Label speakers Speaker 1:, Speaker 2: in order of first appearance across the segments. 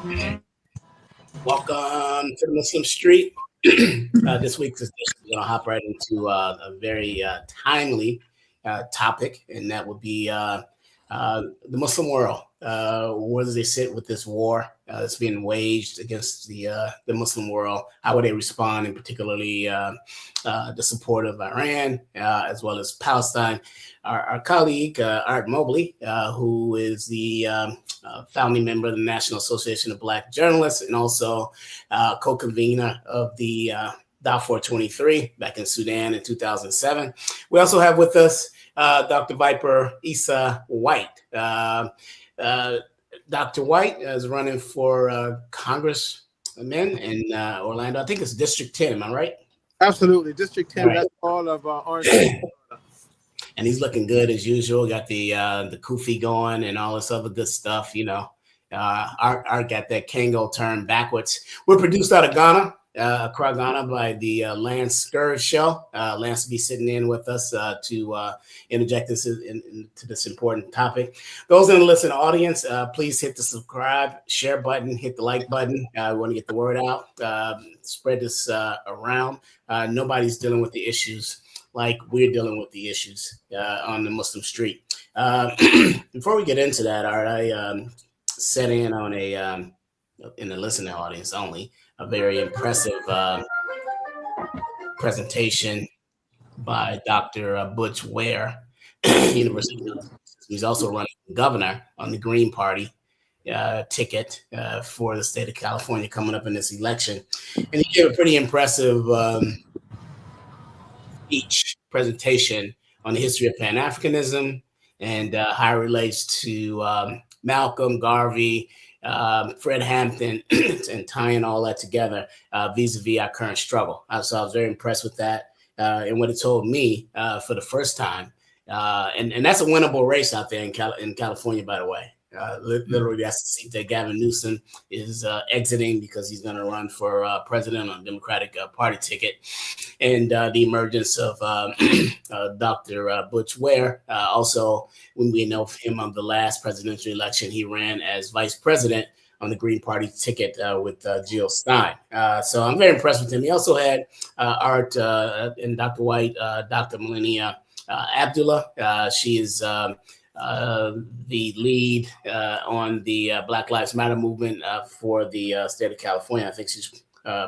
Speaker 1: Welcome to the Muslim Street. This week's edition, we're going to hop right into a very timely topic, and that would be the Muslim world. Where do they sit with this war that's being waged against the Muslim world? How would they respond, and particularly the support of Iran as well as Palestine? Our colleague Art Mobley, who is the founding member of the National Association of Black Journalists and also co-convener of the Darfur 23 back in Sudan in 2007. We also have with us Dr. Viper Issa White. Dr. White is running for congressman in Orlando. I think it's District 10. Am I right?
Speaker 2: Absolutely. District 10.
Speaker 1: Right.
Speaker 2: That's all of Orange County.
Speaker 1: And he's looking good as usual. Got the kufi going and all this other good stuff. You know, Art got that Kango turned backwards. We're produced out of Ghana. Accra, Ghana, by the Lance Scourge Show. Lance will be sitting in with us to interject this into this important topic. Those in the listening audience, please hit the subscribe, share button, hit the like button. We want to get the word out, spread this around. Nobody's dealing with the issues like we're dealing with the issues on the Muslim street. Before we get into that, Art, I set in on in the listening audience only, a very impressive presentation by Dr. Butch Ware, University of Texas. He's also running for governor on the Green Party ticket for the state of California coming up in this election. And he gave a pretty impressive presentation on the history of Pan-Africanism and how it relates to Malcolm, Garvey, Fred Hampton, and tying all that together vis-a-vis our current struggle. So I was very impressed with that and what it told me for the first time. And that's a winnable race out there in California, by the way. Literally, that's the seat that Gavin Newsom is exiting because he's going to run for president on the Democratic Party ticket. And the emergence of Dr. Butch Ware. Also, when we know him on the last presidential election, he ran as vice president on the Green Party ticket with Jill Stein. So I'm very impressed with him. He also had Art and Dr. White, Dr. Melania Abdullah. She is the lead on the Black Lives Matter movement for the state of California. I think she's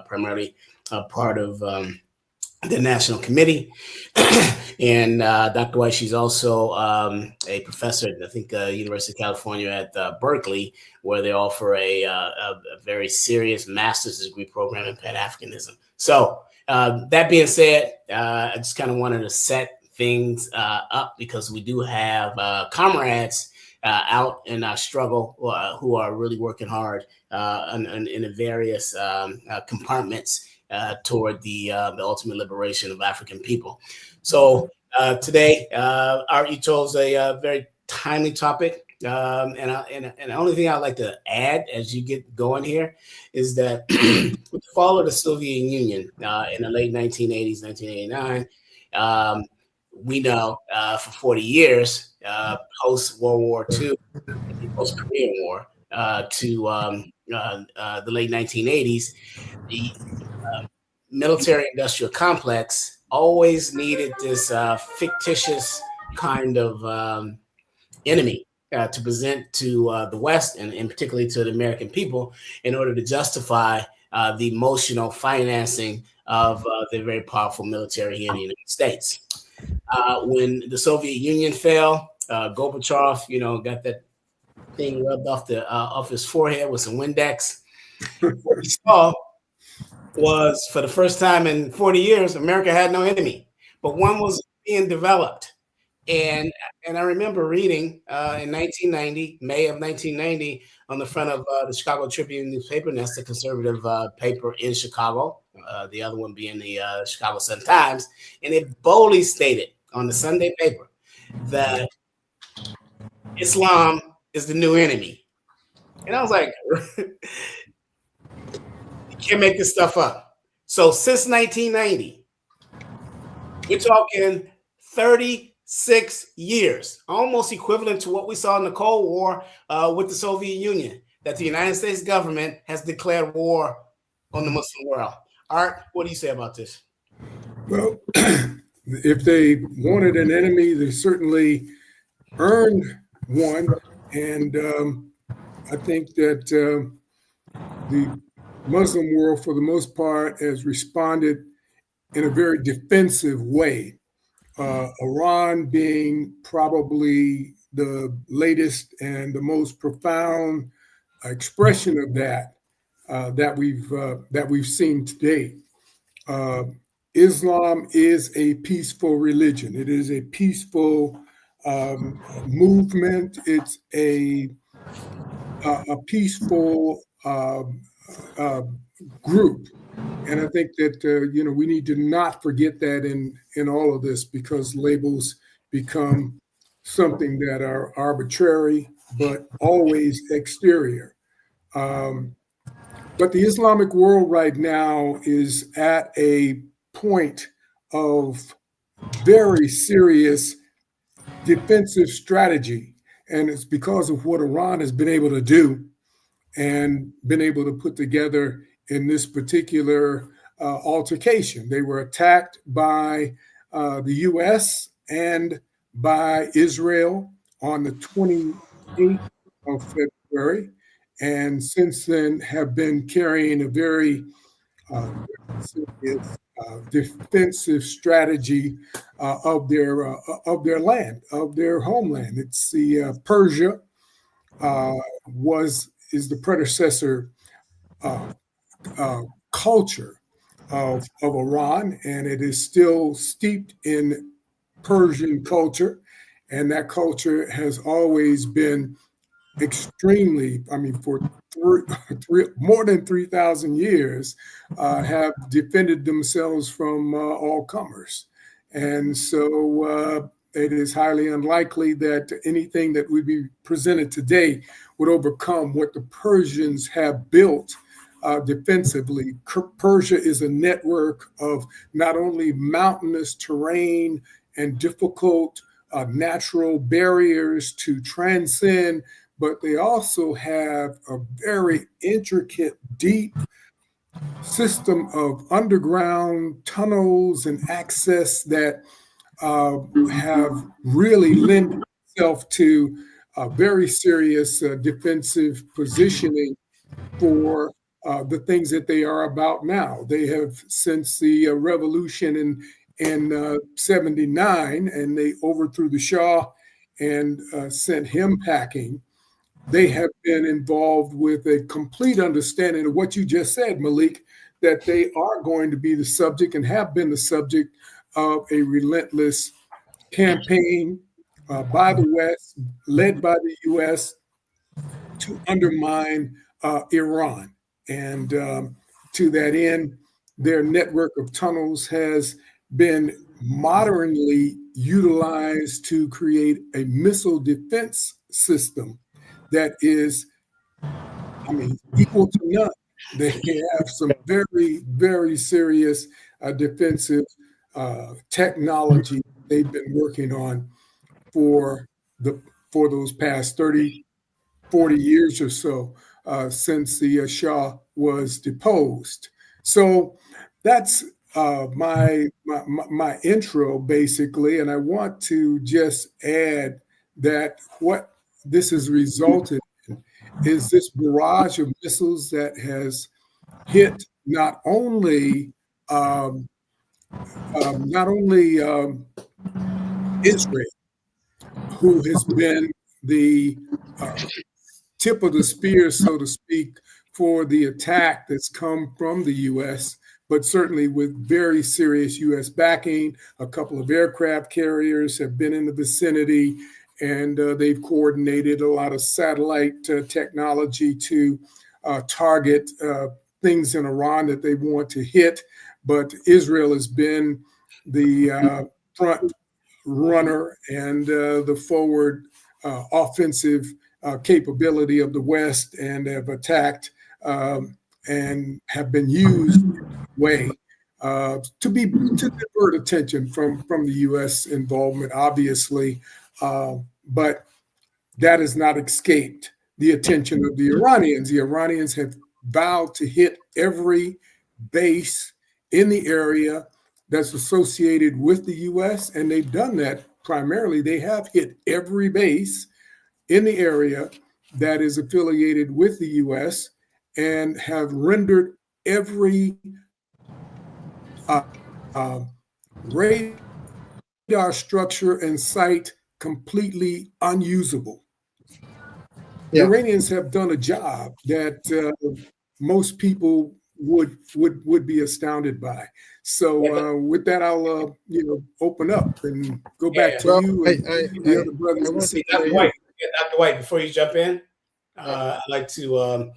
Speaker 1: primarily part of the national committee. And Dr. White, she's also a professor at, I think, University of California at Berkeley, where they offer a very serious master's degree program in Pan-Africanism. So that being said, I just kind of wanted to set things up because we do have comrades out in our struggle who are really working hard in the various compartments toward the ultimate liberation of African people. So today, Art, you chose a very timely topic. And the only thing I'd like to add as you get going here is that with the fall of the Soviet Union in the late 1980s, 1989, we know for 40 years, post-World War II, post-Korean War, to the late 1980s, the military-industrial complex always needed this fictitious kind of enemy to present to the West and particularly to the American people in order to justify the emotional financing of the very powerful military here in the United States. When the Soviet Union fell, Gorbachev, got that thing rubbed off his forehead with some Windex. What we saw was, for the first time in 40 years, America had no enemy, but one was being developed. And I remember reading in 1990, May of 1990, on the front of the Chicago Tribune newspaper, and that's the conservative paper in Chicago, the other one being the Chicago Sun-Times, and it boldly stated on the Sunday paper that Islam is the new enemy. And I was like, you can't make this stuff up. So since 1990, we're talking 36 years, almost equivalent to what we saw in the Cold War with the Soviet Union. that the United States government has declared war on the Muslim world. Art, what do you say about this?
Speaker 3: Well, if they wanted an enemy, they certainly earned one. And I think that the Muslim world, for the most part, has responded in a very defensive way. Iran being probably the latest and the most profound expression of that that we've seen today. Islam is a peaceful religion. It is a peaceful movement. It's a peaceful group, and I think that we need to not forget that in all of this, because labels become something that are arbitrary but always exterior. But the Islamic world right now is at a point of very serious defensive strategy. And it's because of what Iran has been able to do and been able to put together in this particular altercation. They were attacked by the US and by Israel on the 28th of February. And since then have been carrying a very serious defensive strategy of their land, of their homeland. It's the Persia is the predecessor culture of Iran, and it is still steeped in Persian culture, and that culture has always been extremely, for more than 3,000 years, have defended themselves from all comers. And so it is highly unlikely that anything that would be presented today would overcome what the Persians have built defensively. Persia is a network of not only mountainous terrain and difficult natural barriers to transcend, but they also have a very intricate, deep system of underground tunnels and access that have really lent itself to very serious defensive positioning for the things that they are about now. They have, since the revolution in 79, and they overthrew the Shah and sent him packing, they have been involved with a complete understanding of what you just said, Malik, that they are going to be the subject and have been the subject of a relentless campaign by the West, led by the US, to undermine Iran. And to that end, their network of tunnels has been modernly utilized to create a missile defense system that is, equal to none. They have some very, very serious defensive technology they've been working on for those past 30, 40 years or so since the Shah was deposed. So that's my intro, basically, and I want to just add that what this has resulted in is this barrage of missiles that has hit not only Israel, who has been the tip of the spear, so to speak, for the attack that's come from the U.S., but certainly with very serious U.S. backing. A couple of aircraft carriers have been in the vicinity, and they've coordinated a lot of satellite technology to target things in Iran that they want to hit. But Israel has been the front runner and the forward offensive capability of the West, and have attacked and have been used in a way to divert attention from the U.S. involvement, obviously, but that has not escaped the attention of the Iranians. The Iranians have vowed to hit every base in the area that's associated with the U.S., and they've done that primarily. They have hit every base in the area that is affiliated with the U.S. and have rendered every radar structure and site completely unusable. The Iranians have done a job that most people would be astounded by. So with that, I'll open up and go back to you and the other brothers and sisters.
Speaker 1: Dr. White, before you jump in, I'd like to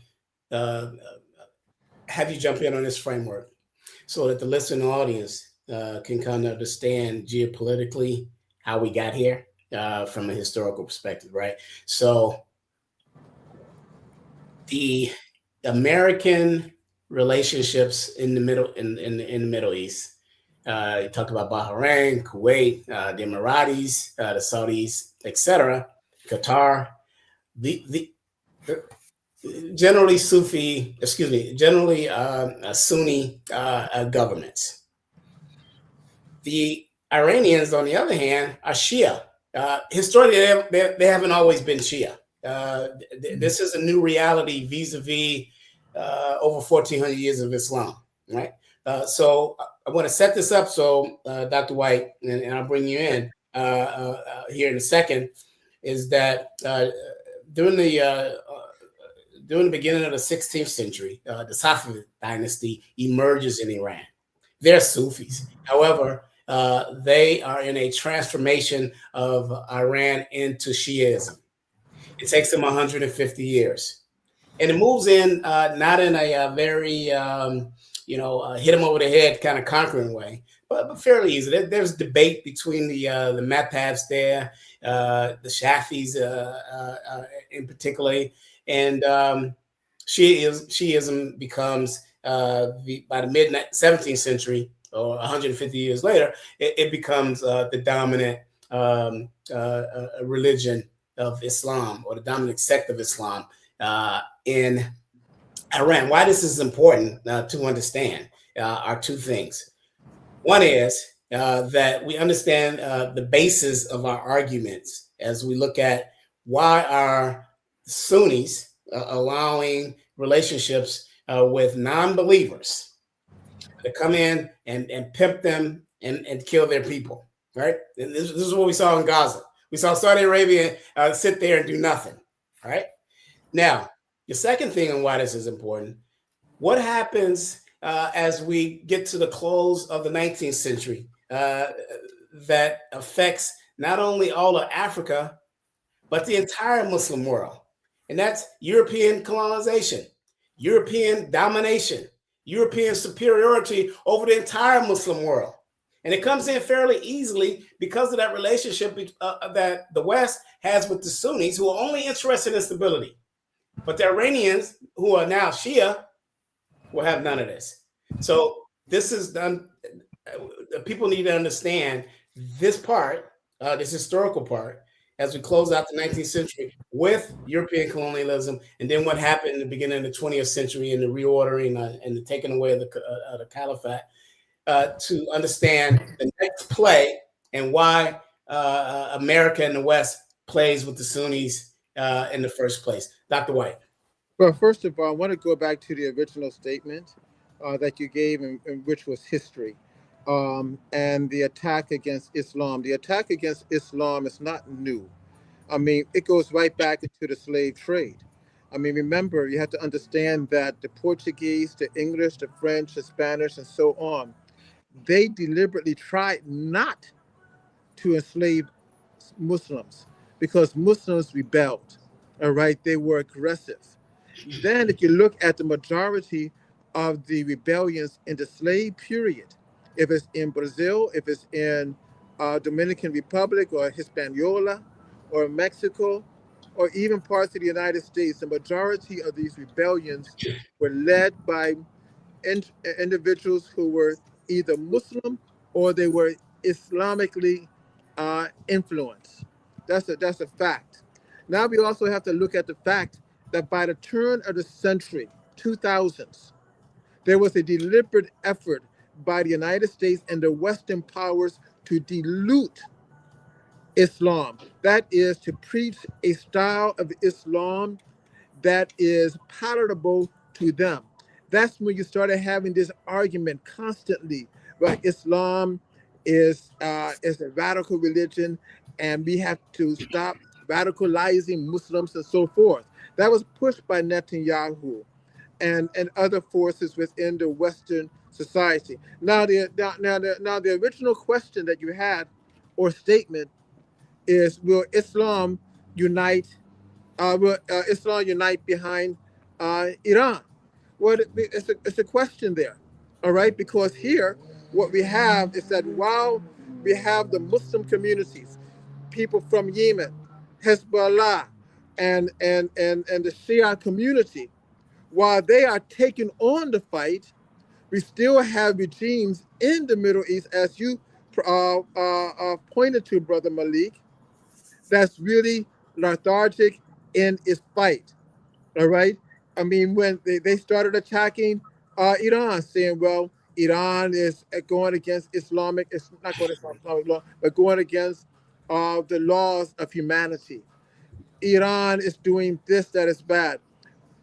Speaker 1: have you jump in on this framework so that the listening audience can kind of understand geopolitically how we got here from a historical perspective, right? So the American relationships in the Middle East. You talk about Bahrain, Kuwait, the Emiratis, the Saudis, etc., Qatar. The generally Sunni governments. The Iranians, on the other hand, are Shia. Historically, they haven't always been Shia. This is a new reality vis-a-vis over 1,400 years of Islam, right? So I want to set this up so Dr. White, and I'll bring you in here in a second, is that during the beginning of the 16th century, the Safavid dynasty emerges in Iran. They're Sufis. However, they are in a transformation of Iran into Shiism. It takes them 150 years. And it moves in not in a very, hit them over the head kind of conquering way, but fairly easy. There's debate between the madhabs there, the Shafis in particular, and Shiism becomes, by the mid-17th century, or 150 years later, it becomes the dominant religion of Islam, or the dominant sect of Islam in Iran. Why this is important to understand are two things. One is that we understand the basis of our arguments as we look at why are Sunnis allowing relationships with non-believers to come in and pimp them and kill their people, right? And this is what we saw in Gaza. We saw Saudi Arabia sit there and do nothing, right? Now, the second thing and why this is important, what happens as we get to the close of the 19th century that affects not only all of Africa, but the entire Muslim world? And that's European colonization, European domination, European superiority over the entire Muslim world. And it comes in fairly easily because of that relationship that the West has with the Sunnis, who are only interested in stability. But the Iranians, who are now Shia, will have none of this. So this is done. People need to understand this part, this historical part, as we close out the 19th century with European colonialism, and then what happened in the beginning of the 20th century and the reordering and the taking away of the caliphate, to understand the next play and why America and the West plays with the Sunnis in the first place. Dr. White.
Speaker 2: Well, first of all, I want to go back to the original statement that you gave, in which was history, and the attack against Islam. The attack against Islam is not new. I mean, it goes right back into the slave trade. I mean, remember, you have to understand that the Portuguese, the English, the French, the Spanish, and so on, they deliberately tried not to enslave Muslims because Muslims rebelled. All right, they were aggressive. Then, if you look at the majority of the rebellions in the slave period, if it's in Brazil, if it's in Dominican Republic or Hispaniola or Mexico, or even parts of the United States, the majority of these rebellions were led by individuals who were either Muslim or they were Islamically influenced. That's a fact. Now we also have to look at the fact that by the turn of the century, 2000s, there was a deliberate effort by the United States and the Western powers to dilute Islam. That is, to preach a style of Islam that is palatable to them. That's when you started having this argument constantly. Well, Islam is a radical religion, and we have to stop radicalizing Muslims and so forth. That was pushed by Netanyahu and other forces within the Western society. Now the original question that you had or statement is, will Islam unite? Will Islam unite behind Iran? Well, it's a question there, all right? Because here, what we have is that while we have the Muslim communities, people from Yemen, Hezbollah, and the Shia community, while they are taking on the fight, we still have regimes in the Middle East, as you pointed to, Brother Malik, that's really lethargic in its fight. All right. I mean, when they started attacking Iran, saying, well, Iran is going against Islamic, it's not going against Islamic law, but going against the laws of humanity. Iran is doing this that is bad.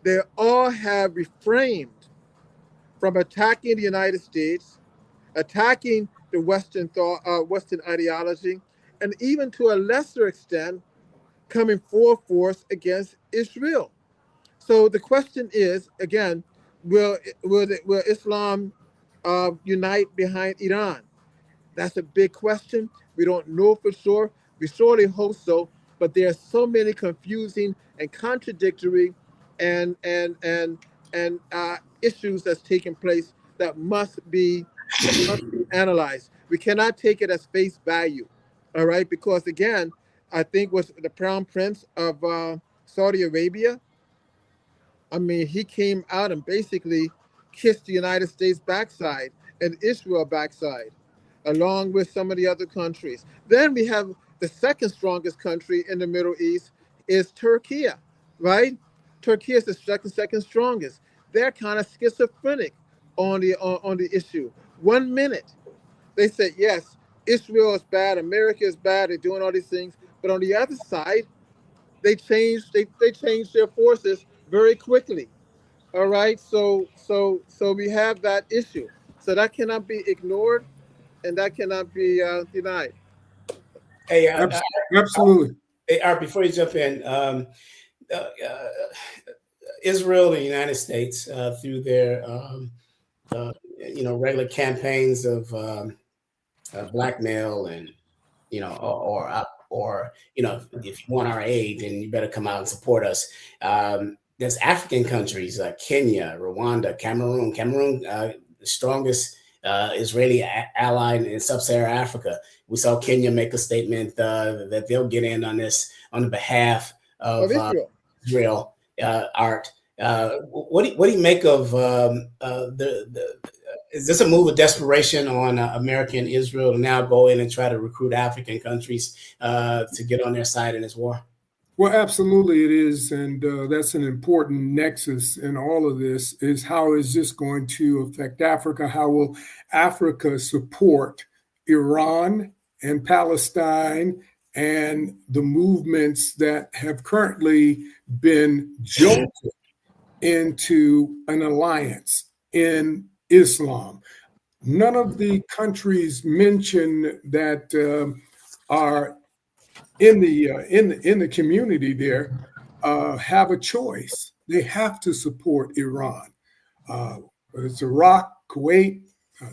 Speaker 2: They all have refrained from attacking the United States, attacking the Western thought, Western ideology, and even to a lesser extent, coming full force against Israel. So the question is, again, will Islam unite behind Iran? That's a big question. We don't know for sure. We surely hope so, but there are so many confusing and contradictory and issues that's taking place that must be analyzed. We cannot take it as face value, all right? Because again, I think was the Crown Prince of Saudi Arabia. I mean, he came out and basically kissed the United States backside and Israel backside, along with some of the other countries. Then we have the second strongest country in the Middle East is Turkey, right? Turkey is the second strongest. They're kind of schizophrenic on the issue. 1 minute they said yes, Israel is bad, America is bad, they're doing all these things, but on the other side, they changed their forces very quickly. All right, so we have that issue. So that cannot be ignored, and that cannot be denied.
Speaker 1: Hey,
Speaker 3: Absolutely.
Speaker 1: hey, Art, before you jump in, uh, uh, Israel and the United States, through their regular campaigns of blackmail and or if you want our aid, then you better come out and support us. There's African countries like Kenya, Rwanda, Cameroon. The strongest Israeli ally in sub-Saharan Africa. We saw Kenya make a statement that they'll get in on this on behalf of Israel. Art. What do you make of is this a move of desperation on America and Israel to now go in and try to recruit African countries to get on their side in this war?
Speaker 3: Well, absolutely it is. And that's an important nexus in all of this is how is this going to affect Africa? How will Africa support Iran and Palestine and the movements that have currently been jolted into an alliance in Islam? None of the countries mentioned that are in the community there have a choice. They have to support Iran. It's Iraq, Kuwait,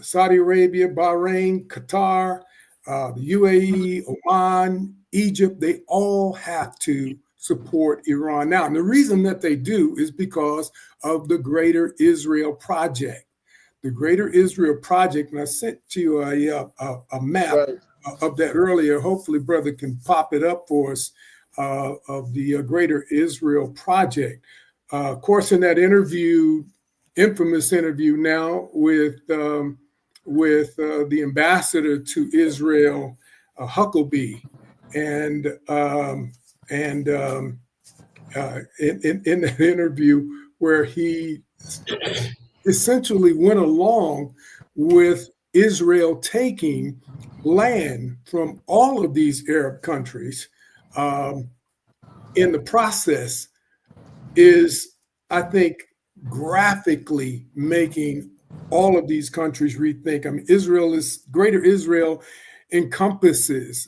Speaker 3: Saudi Arabia, Bahrain, Qatar, the UAE, Oman, Egypt. They all have to support Iran now. And the reason that they do is because of the Greater Israel Project. The Greater Israel Project, and I sent you a map of that earlier. Hopefully, brother can pop it up for us of the Greater Israel Project. Of course, in that interview, infamous interview now with the ambassador to Israel, Huckabee, and in that interview where he essentially went along with Israel taking land from all of these Arab countries in the process is, I think, graphically making all of these countries rethink. I mean, Greater Israel includes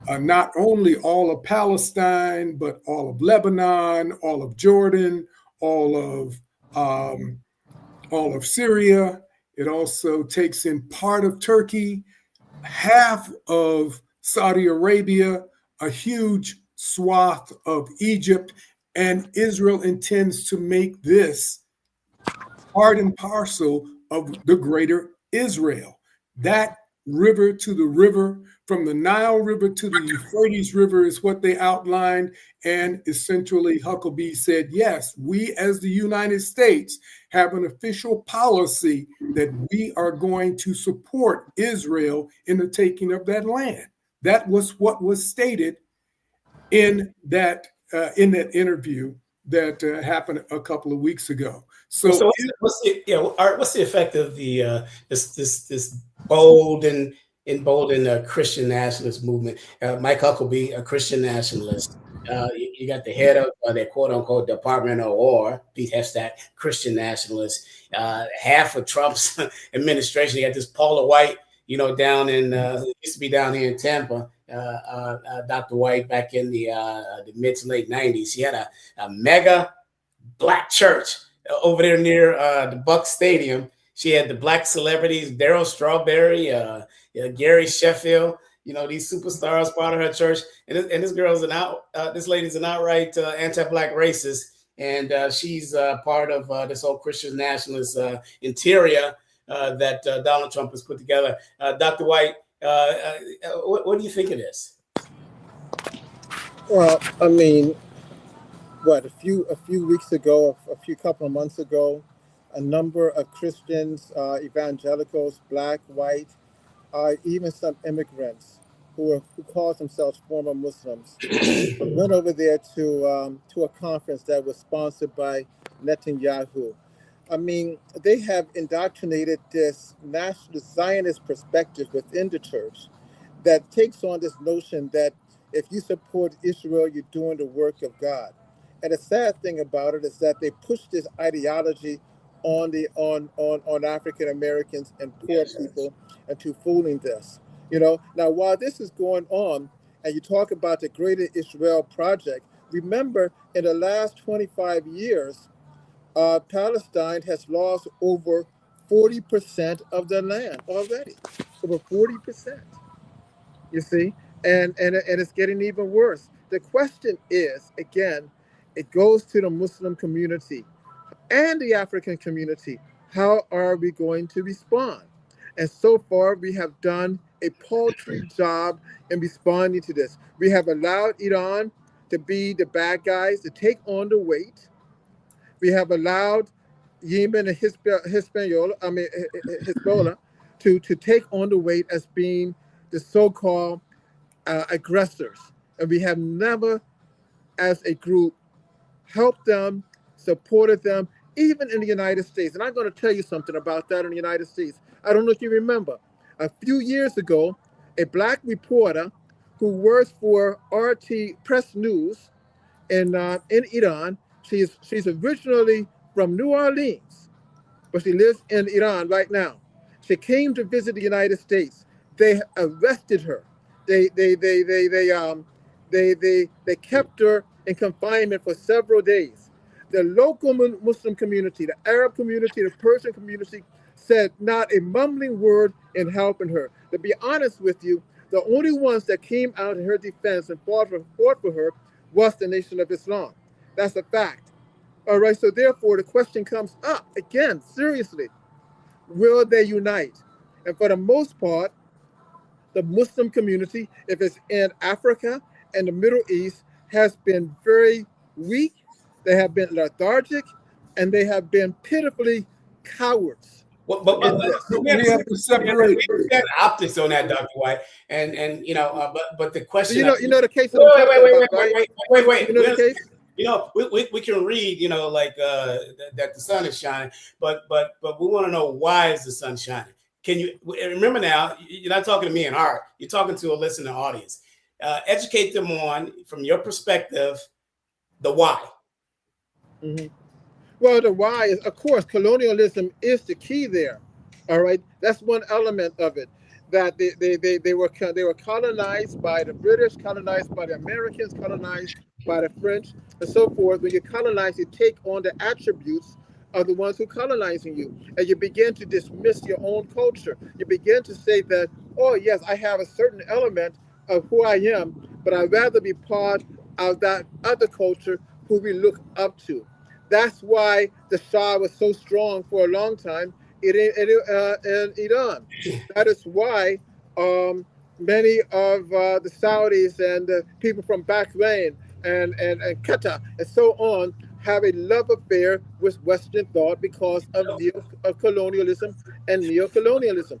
Speaker 3: not only all of Palestine, but all of Lebanon, all of Jordan, all of Syria. It also takes in part of Turkey, half of Saudi Arabia, a huge swath of Egypt, and Israel intends to make this part and parcel of the greater Israel. That river to the river, from the Nile River to the Euphrates River, is what they outlined. And essentially, Huckabee said, yes, we as the United States have an official policy that we are going to support Israel in the taking of that land. That was what was stated in that interview that happened a couple of weeks ago. So
Speaker 1: what's the effect of the this bold and emboldened Christian nationalist movement? Mike Huckabee, a Christian nationalist. You got the head of their quote unquote Department of War, Pete Hestad, Christian nationalist. Half of Trump's administration, you got this Paula White, down in used to be down here in Tampa. Dr. White back in the mid to late 90s. He had a mega black church over there near the Buck Stadium. She had the black celebrities, Daryl Strawberry, Gary Sheffield, these superstars part of her church. And this lady's an outright anti-black racist. And she's part of this whole Christian nationalist interior that Donald Trump has put together. Dr. White, what do you think of this?
Speaker 2: Well, I mean, a few weeks ago, a couple of months ago, a number of Christians, evangelicals, black, white, even some immigrants who call themselves former Muslims, went over there to a conference that was sponsored by Netanyahu. I mean, they have indoctrinated this national Zionist perspective within the church that takes on this notion that if you support Israel, you're doing the work of God. And the sad thing about it is that they push this ideology on African Americans and poor people into fooling this. Now while this is going on, and you talk about the Greater Israel Project, remember in the last 25 years, Palestine has lost over 40% of their land already, over 40%. You see, and it's getting even worse. The question is, again, it goes to the Muslim community and the African community. How are we going to respond? And so far, we have done a paltry job in responding to this. We have allowed Iran to be the bad guys, to take on the weight. We have allowed Yemen and Hezbollah to take on the weight as being the so-called aggressors. And we have never, as a group, helped them, supported them, even in the United States. And I'm going to tell you something about that in the United States. I don't know if you remember. A few years ago, a black reporter who works for RT Press News in Iran, she's originally from New Orleans, but she lives in Iran right now. She came to visit the United States. They arrested her. They kept her in confinement for several days. The local Muslim community, the Arab community, the Persian community said not a mumbling word in helping her. To be honest with you, the only ones that came out in her defense and fought for her was the Nation of Islam. That's a fact. All right, so therefore the question comes up again, seriously, will they unite? And for the most part, the Muslim community, if it's in Africa and the Middle East, has been very weak. They have been lethargic, and they have been pitifully cowards.
Speaker 3: We have to separate.
Speaker 1: We have optics on that, Dr. White, and you know, but the question,
Speaker 2: you know the case that I'm talking about, right?
Speaker 1: Wait.
Speaker 2: You know the case.
Speaker 1: You know, we can read, you know, like that the sun is shining, but we want to know, why is the sun shining? Can you remember now? You're not talking to me and Art. You're talking to a listening audience. Educate them on, from your perspective, the why.
Speaker 2: Mm-hmm. Well, the why is, of course, colonialism is the key there. All right, that's one element of it. That they were colonized by the British, colonized by the Americans, colonized by the French, and so forth. When you colonize, you take on the attributes of the ones who colonizing you, and you begin to dismiss your own culture. You begin to say that, oh yes, I have a certain element of who I am, but I'd rather be part of that other culture who we look up to. That's why the Shah was so strong for a long time in Iran. That is why many of the Saudis and the people from Bahrain and Qatar and so on have a love affair with Western thought because of colonialism and neocolonialism.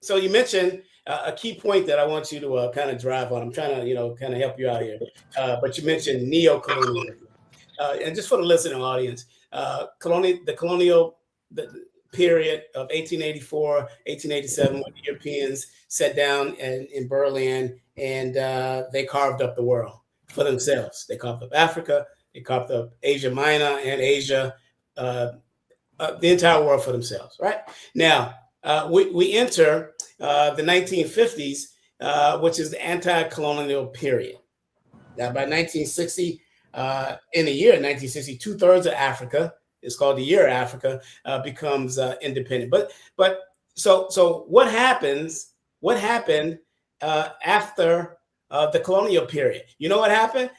Speaker 1: So you mentioned a key point that I want you to kind of drive on. I'm trying to, you know, kind of help you out here. But you mentioned neocolonialism. And just for the listening audience, the colonial period of 1884, 1887, when the Europeans sat down in Berlin and they carved up the world for themselves. They carved up Africa, they carved up Asia Minor and Asia, the entire world for themselves, right? Now, we enter the 1950s, which is the anti-colonial period. Now, by 1960, in the year 1960, 2/3 of Africa, it's called the Year of Africa, becomes independent. But so what happens? What happened after the colonial period? You know what happened?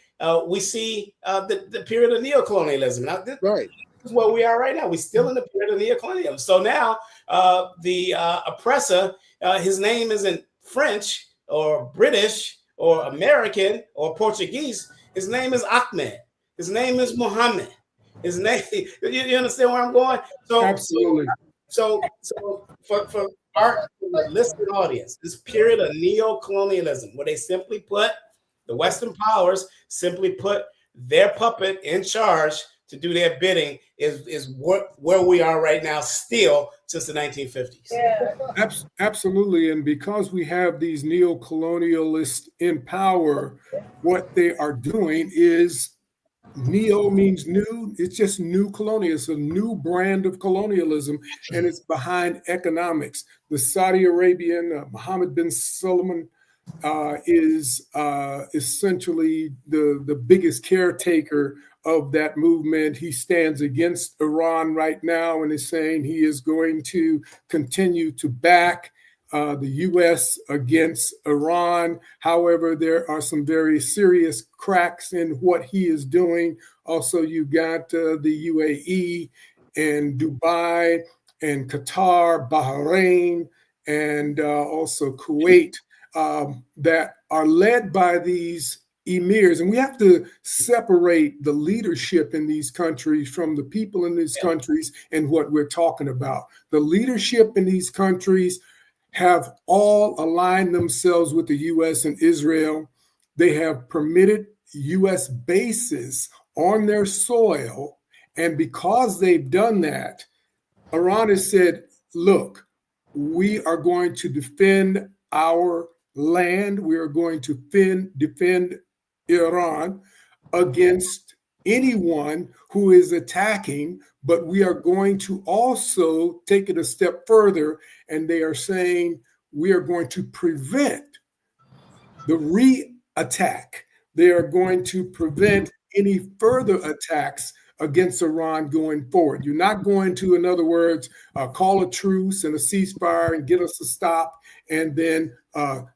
Speaker 1: We see the period of neocolonialism. Now, this is where we are right now. We're still in the period of neocolonialism. So now the oppressor, his name isn't French or British or American or Portuguese. His name is Ahmed. His name is Muhammad. His name, you understand where I'm going? So
Speaker 3: absolutely.
Speaker 1: So for our listening audience, this period of neo-colonialism, where they simply put, the Western powers simply put their puppet in charge to do their bidding, is where we are right now, still, since the 1950s.
Speaker 3: Yeah. Absolutely. And because we have these neo-colonialists in power, what they are doing is, neo means new. It's just new colonialism, a new brand of colonialism, and it's behind economics. The Saudi Arabian Mohammed bin Salman is essentially the biggest caretaker of that movement. He stands against Iran right now and is saying he is going to continue to back the U.S. against Iran. However, there are some very serious cracks in what he is doing. Also, you got the UAE and Dubai and Qatar, Bahrain, and also Kuwait that are led by these emirs. And we have to separate the leadership in these countries from the people in these countries and what we're talking about. The leadership in these countries have all aligned themselves with the U.S. and Israel. They have permitted U.S. bases on their soil. And because they've done that, Iran has said, look, we are going to defend our land. We are going to defend Iran against anyone who is attacking, but we are going to also take it a step further. And they are saying we are going to prevent the re-attack. They are going to prevent any further attacks against Iran going forward. You're not going to, in other words, call a truce and a ceasefire and get us to stop. And then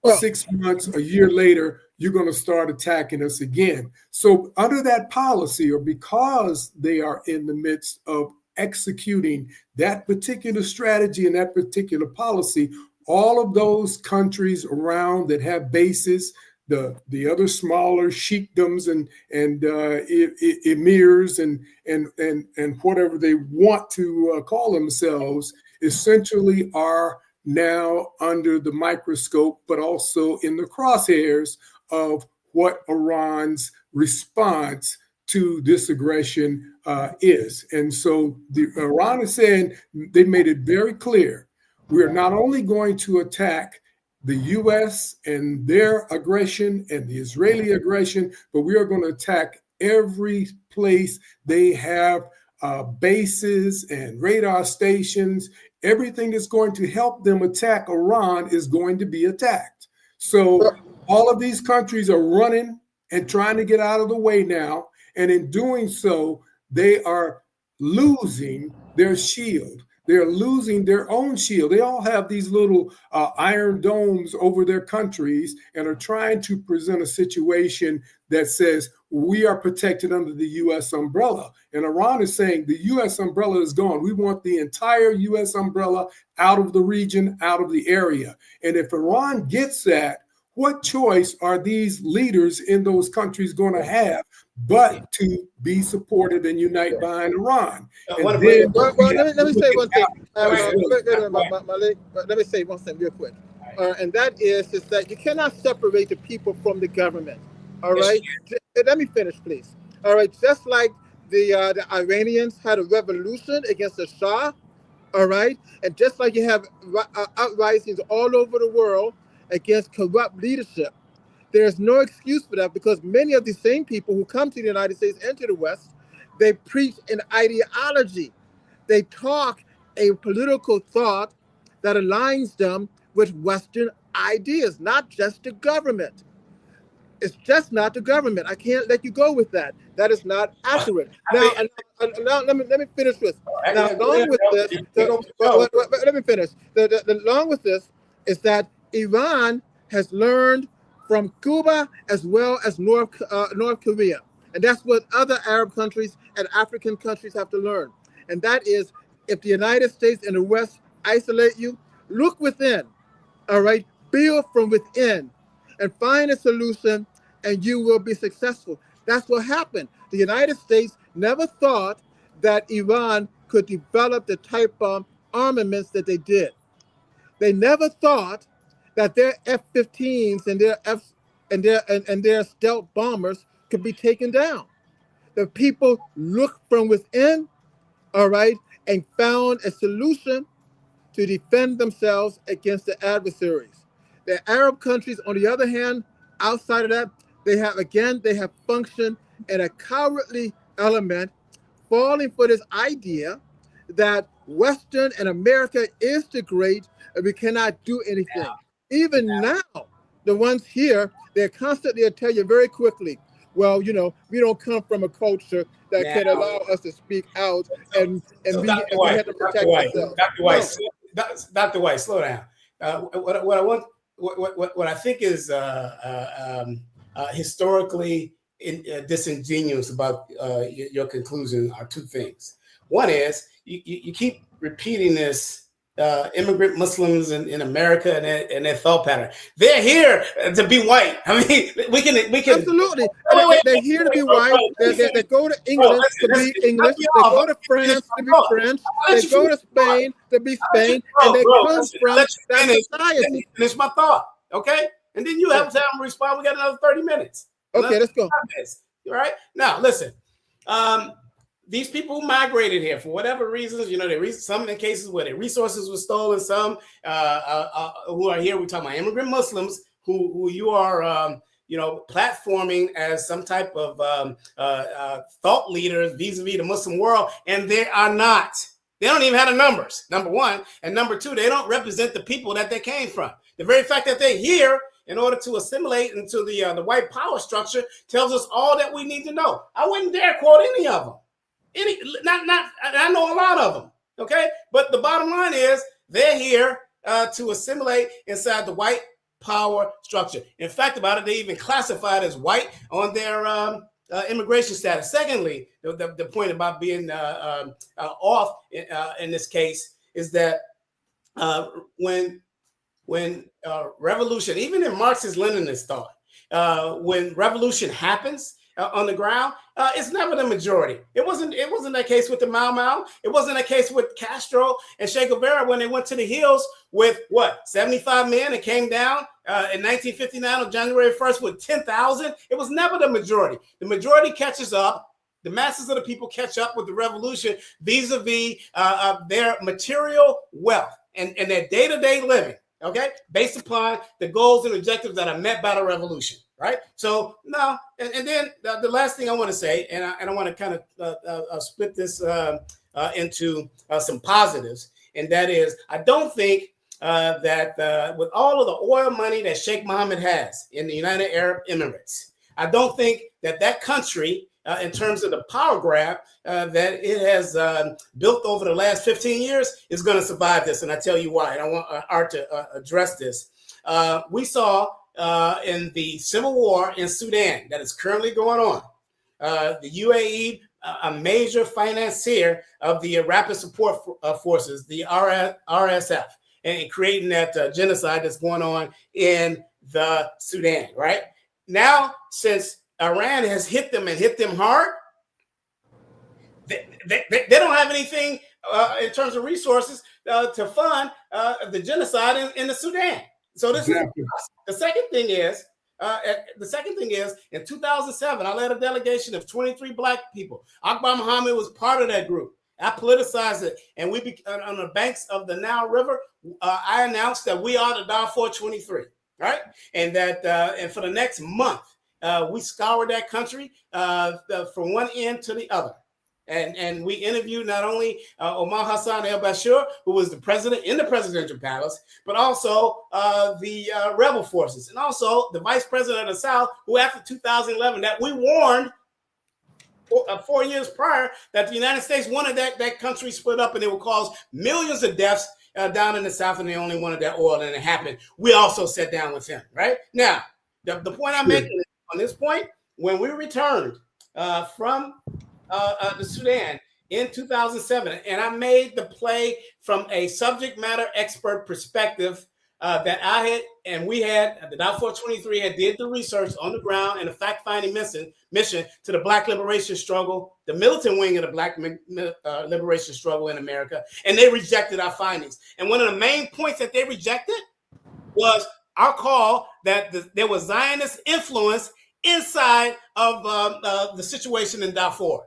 Speaker 3: 6 months, a year later, you're going to start attacking us again. So under that policy, or because they are in the midst of executing that particular strategy and that particular policy, all of those countries around that have bases, the other smaller sheikdoms and emirs and whatever they want to call themselves essentially are now under the microscope, but also in the crosshairs of what Iran's response to this aggression is. And so Iran is saying, they made it very clear, we are not only going to attack the US and their aggression and the Israeli aggression, but we are going to attack every place they have bases and radar stations. Everything that's going to help them attack Iran is going to be attacked. So all of these countries are running and trying to get out of the way now. And in doing so, they are losing their shield. They're losing their own shield. They all have these little iron domes over their countries and are trying to present a situation that says we are protected under the U.S. umbrella. And Iran is saying the U.S. umbrella is gone. We want the entire U.S. umbrella out of the region, out of the area. And if Iran gets that, what choice are these leaders in those countries going to have but to be supported and unite behind Iran?
Speaker 2: Let me say one thing. Let me say one thing real quick. And that is that you cannot separate the people from the government. All right? Let me finish, please. All right? Just like the Iranians had a revolution against the Shah, all right? And just like you have uprisings all over the world against corrupt leadership, there's no excuse for that, because many of the same people who come to the United States and to the West, they preach an ideology. They talk a political thought that aligns them with Western ideas, not just the government. It's just not the government. I can't let you go with that. That is not accurate. Now let me finish this. Now, along with this, let me finish. Along with this is that Iran has learned from Cuba as well as North Korea. And that's what other Arab countries and African countries have to learn. And that is, if the United States and the West isolate you, look within, all right? Build from within and find a solution, and you will be successful. That's what happened. The United States never thought that Iran could develop the type of armaments that they did. They never thought that their F-15s and their stealth bombers could be taken down. The people looked from within, all right, and found a solution to defend themselves against the adversaries. The Arab countries, on the other hand, outside of that, they have functioned in a cowardly element, falling for this idea that Western and America is the great, and we cannot do anything. Even now, the ones here, they're constantly tell you very quickly, well, we don't come from a culture that can allow us to speak out, and we have to protect ourselves.
Speaker 1: Dr. White, slow down. What I think is historically disingenuous about your conclusion are two things. One is you keep repeating this. Immigrant Muslims in America and their thought pattern. They're here to be white. I mean, we can
Speaker 2: absolutely. They're here to be white. They go to England to be English. They go to France to be French. They go to Spain to be Spain, and they come from that society.
Speaker 1: Finish my thought, okay? And then you have time to respond. We got another 30 minutes.
Speaker 2: Okay, let's go.
Speaker 1: All right. Now, listen. These people who migrated here for whatever reasons, some in the cases where their resources were stolen, some who are here, we're talking about immigrant Muslims who you are, platforming as some type of thought leaders vis-a-vis the Muslim world, and they are not. They don't even have the numbers, number one. And number two, they don't represent the people that they came from. The very fact that they're here in order to assimilate into the white power structure tells us all that we need to know. I wouldn't dare quote any of them. I know a lot of them, okay? But the bottom line is they're here to assimilate inside the white power structure. In fact, about it, they even classified as white on their immigration status. Secondly, the point about being off in this case is that when revolution, even in Marxist-Leninist thought, when revolution happens on the ground, it's never the majority. It wasn't that case with the Mau Mau. It wasn't that case with Castro and Che Guevara when they went to the hills with 75 men and came down in 1959 on January 1st with 10,000. It was never the majority. The majority catches up. The masses of the people catch up with the revolution vis-a-vis their material wealth and their day-to-day living, okay, based upon the goals and objectives that are met by the revolution, right? So now, and then the last thing I want to say, and I want to kind of split this into some positives, and that is, I don't think that with all of the oil money that Sheikh Mohammed has in the United Arab Emirates, I don't think that country, in terms of the power grab that it has built over the last 15 years, is going to survive this. And I tell you why. And I want Art to address this. We saw in the civil war in Sudan that is currently going on, the UAE, a major financier of the Rapid Support Forces, the RSF, and creating that genocide that's going on in the Sudan, right? Now, since Iran has hit them and hit them hard, they don't have anything in terms of resources to fund the genocide in the Sudan. So this
Speaker 3: Exactly.
Speaker 1: is the second thing is. In 2007, I led a delegation of 23 Black people. Akbar Muhammad was part of that group. I politicized it, and we on the banks of the Nile River. I announced that we are the Darfur 23, right? And that and for the next month, we scoured that country from one end to the other. And we interviewed not only Omar Hassan el-Bashir, who was the president in the presidential palace, but also the rebel forces, and also the vice president of the South, who after 2011, that we warned 4 years prior that the United States wanted that country split up and it would cause millions of deaths down in the South, and they only wanted that oil, and it happened. We also sat down with him, right? Now, the point I'm making is, on this point, when we returned from the Sudan in 2007, and I made the play from a subject matter expert perspective that I had, and we had, the Darfur 23 had did the research on the ground and a fact-finding mission to the Black liberation struggle, the militant wing of the Black liberation struggle in America, and they rejected our findings. And one of the main points that they rejected was our call that there was Zionist influence inside of the situation in Darfur.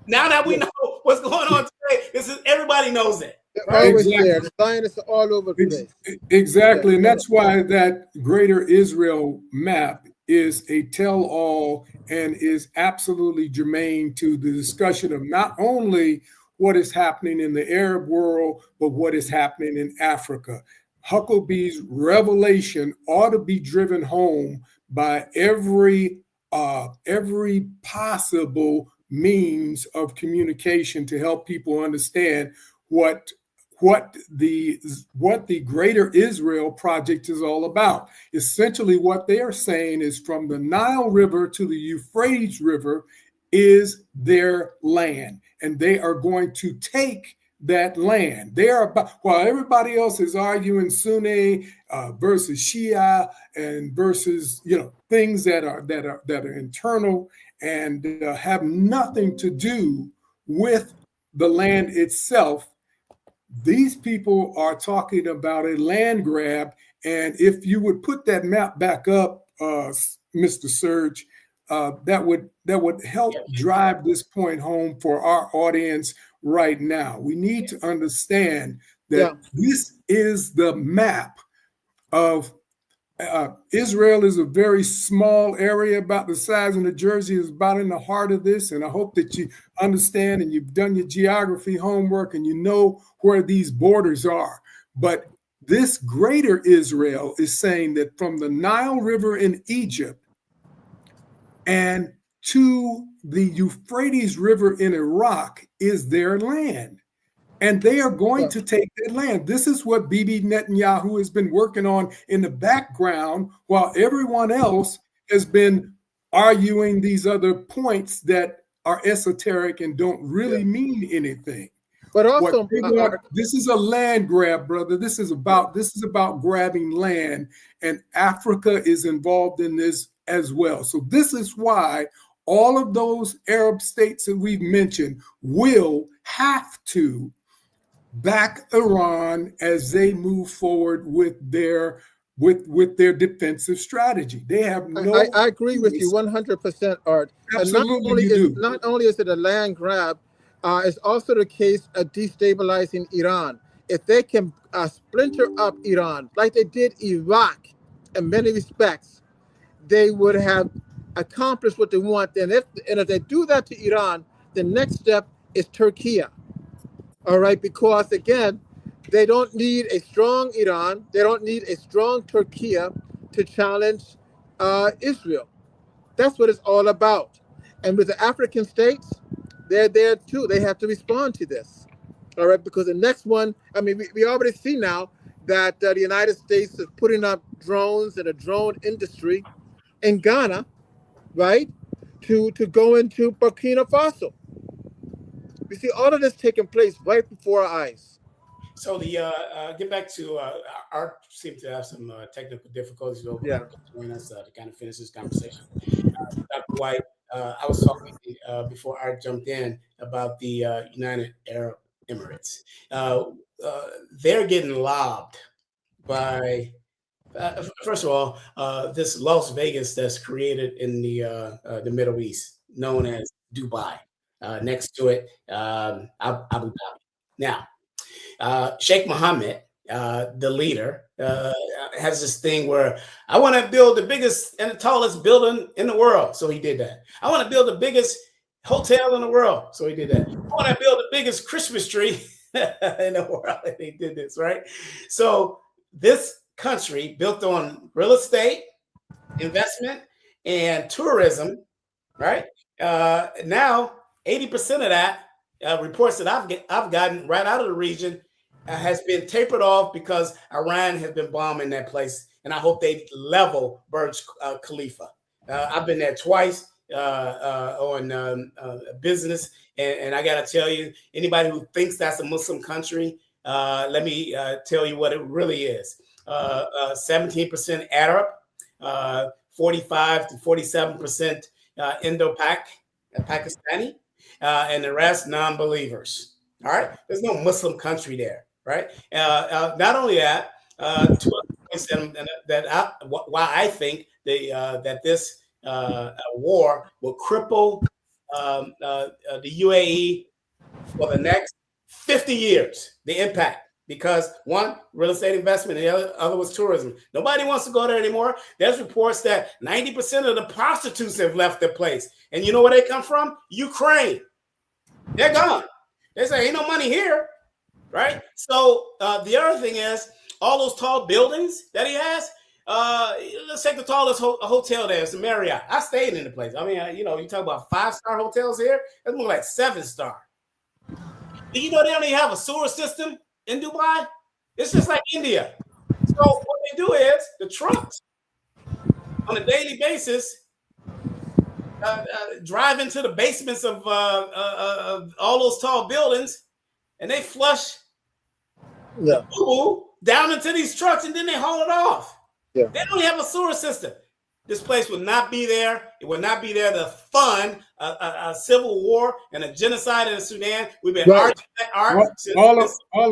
Speaker 1: Now that we know what's going on today, everybody knows that.
Speaker 2: They're always there. The Zionists are all over the place.
Speaker 3: Exactly. And that's why that Greater Israel map is a tell-all and is absolutely germane to the discussion of not only what is happening in the Arab world, but what is happening in Africa. Hucklebee's revelation ought to be driven home by every possible means of communication to help people understand what the Greater Israel Project is all about. Essentially, what they are saying is from the Nile River to the Euphrates River is their land, and they are going to take that land. They are about, while everybody else is arguing Sunni versus Shia and versus things that are internal and have nothing to do with the land itself. These people are talking about a land grab. And if you would put that map back up, Mr. Serge, that would help drive this point home for our audience right now. We need to understand that this is the map of Israel. Is a very small area, about the size of New Jersey, is about in the heart of this. And I hope that you understand and you've done your geography homework and you know where these borders are. But this Greater Israel is saying that from the Nile River in Egypt and to the Euphrates River in Iraq is their land. And they are going to take that land. This is what Bibi Netanyahu has been working on in the background, while everyone else has been arguing these other points that are esoteric and don't really mean anything.
Speaker 2: But
Speaker 3: What
Speaker 2: also,
Speaker 3: they want, this is a land grab, brother. This is about grabbing land, and Africa is involved in this as well. So this is why all of those Arab states that we've mentioned will have to back Iran as they move forward with their defensive strategy. They have no.
Speaker 2: I agree with you 100%, Art.
Speaker 3: Absolutely, you do.
Speaker 2: Not only is it a land grab, it's also the case of destabilizing Iran. If they can splinter up Iran like they did Iraq in many respects, they would have accomplished what they want. And if they do that to Iran, the next step is Turkey. All right, because again, they don't need a strong Iran. They don't need a strong Turkey to challenge Israel. That's what it's all about. And with the African states, they're there too. They have to respond to this. All right, because the next one, I mean, we already see now that the United States is putting up drones and a drone industry in Ghana, right, to go into Burkina Faso. We see all of this taking place right before our eyes.
Speaker 1: So the get back to Art seemed to have some technical difficulties over join us to kind of finish this conversation. Dr. White, I was talking before Art jumped in about the United Arab Emirates. They're getting lobbed by. First of all, this Las Vegas that's created in the Middle East, known as Dubai. Next to it, Abu Dhabi. Now, Sheikh Mohammed, the leader, has this thing where I want to build the biggest and the tallest building in the world. So he did that. I want to build the biggest hotel in the world. So he did that. I want to build the biggest Christmas tree in the world. And he did this, right? So this country built on real estate, investment, and tourism, right? Now, 80% of that reports that I've gotten right out of the region has been tapered off because Iran has been bombing that place, and I hope they level Burj Khalifa. I've been there twice on business, and I got to tell you, anybody who thinks that's a Muslim country, let me tell you what it really is. 17% Arab, 45 to 47% Pakistani, and the rest non-believers. All right, there's no Muslim country there, right? Not only that, two other points why I think that this war will cripple the UAE for the next 50 years. The impact. Because one, real estate investment, and the other was tourism. Nobody wants to go there anymore. There's reports that 90% of the prostitutes have left their place. And you know where they come from? Ukraine. They're gone. They say, ain't no money here, right? So the other thing is, all those tall buildings that he has, let's take the tallest hotel there. It's the Marriott. I stayed in the place. I mean, you talk about 5-star hotels here. It's more like 7-star. Do you know they don't even have a sewer system in Dubai? It's just like India. So what they do is the trucks on a daily basis drive into the basements of all those tall buildings, and they flush the poo down into these trucks, and then they haul it off. They don't have a sewer system. This place would not be there. It would not be there to fund a civil war and a genocide in Sudan. We've been arguing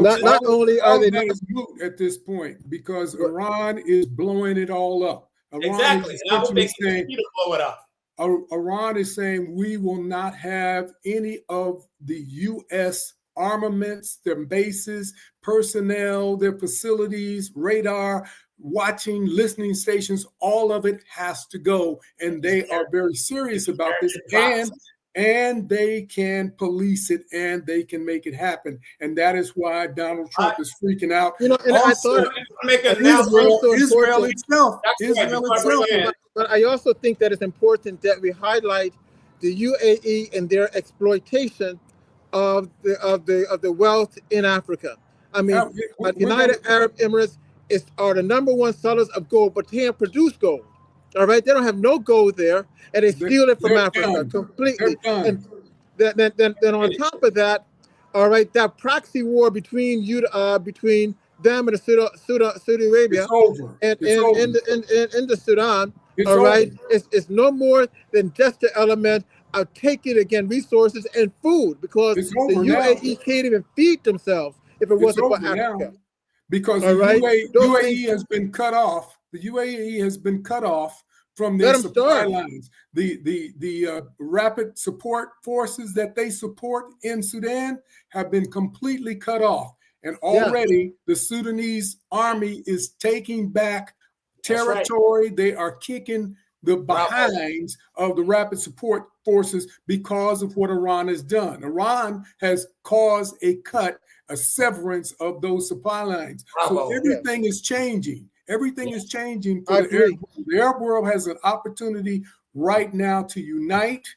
Speaker 1: that
Speaker 2: not only are they
Speaker 3: not moot at this point because Iran is blowing it all up.
Speaker 1: Exactly. And I hope they continue to blow it up.
Speaker 3: Iran is saying we will not have any of the U.S. armaments, their bases, personnel, their facilities, radar, watching, listening stations, all of it has to go. And they are very serious about this. And they can police it and they can make it happen. And that is why Donald Trump is freaking out.
Speaker 2: And I thought
Speaker 3: Israel itself.
Speaker 2: But I also think that it's important that we highlight the UAE and their exploitation of the wealth in Africa. I mean, United Arab Emirates are the #1 sellers of gold, but they can't produce gold. All right, they don't have no gold there, and they steal it from Africa completely. And then on top of that, all right, that proxy war between between them and Saudi
Speaker 3: It's
Speaker 2: Arabia
Speaker 3: over.
Speaker 2: and
Speaker 3: It's over.
Speaker 2: in the Sudan,
Speaker 3: It's
Speaker 2: all right,
Speaker 3: over.
Speaker 2: it's no more than just the element of taking again resources and food, because
Speaker 3: It's
Speaker 2: the
Speaker 3: over now.
Speaker 2: UAE can't even feed themselves if it
Speaker 3: It's
Speaker 2: wasn't for
Speaker 3: over now
Speaker 2: Africa.
Speaker 3: because
Speaker 2: All
Speaker 3: the
Speaker 2: right, those
Speaker 3: UAE
Speaker 2: things,
Speaker 3: has been cut off. The UAE has been cut off from
Speaker 2: let
Speaker 3: their
Speaker 2: them
Speaker 3: supply
Speaker 2: starve.
Speaker 3: lines. The rapid support forces that they support in Sudan have been completely cut off. And
Speaker 2: Yeah,
Speaker 3: already the Sudanese army is taking back
Speaker 1: That's right.
Speaker 3: territory. They are kicking the
Speaker 1: Bravo.
Speaker 3: behinds of the rapid support forces because of what Iran has done. Iran has caused a severance of those supply lines. So
Speaker 1: Bravo.
Speaker 2: yeah,
Speaker 3: everything is changing. Everything is
Speaker 1: Yes.
Speaker 3: changing for
Speaker 2: I
Speaker 3: the Arab
Speaker 2: agree.
Speaker 3: world. The Arab world has an opportunity right now to unite,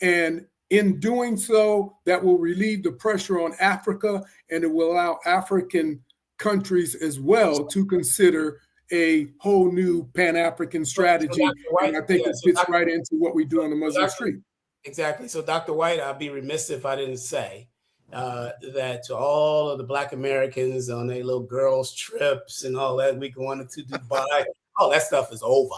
Speaker 3: and in doing so, that will relieve the pressure on Africa, and it will allow African countries as well to consider a whole new Pan-African
Speaker 1: So
Speaker 3: strategy.
Speaker 1: Dr. White,
Speaker 3: And I think
Speaker 1: yeah.
Speaker 3: it fits right into what we do on the
Speaker 1: So
Speaker 3: Muslim
Speaker 1: Dr.
Speaker 3: street.
Speaker 1: Exactly. So, Dr. White, I'd be remiss if I didn't say that to all of the Black Americans on their little girls' trips and all that, we going to Dubai, all that stuff is over.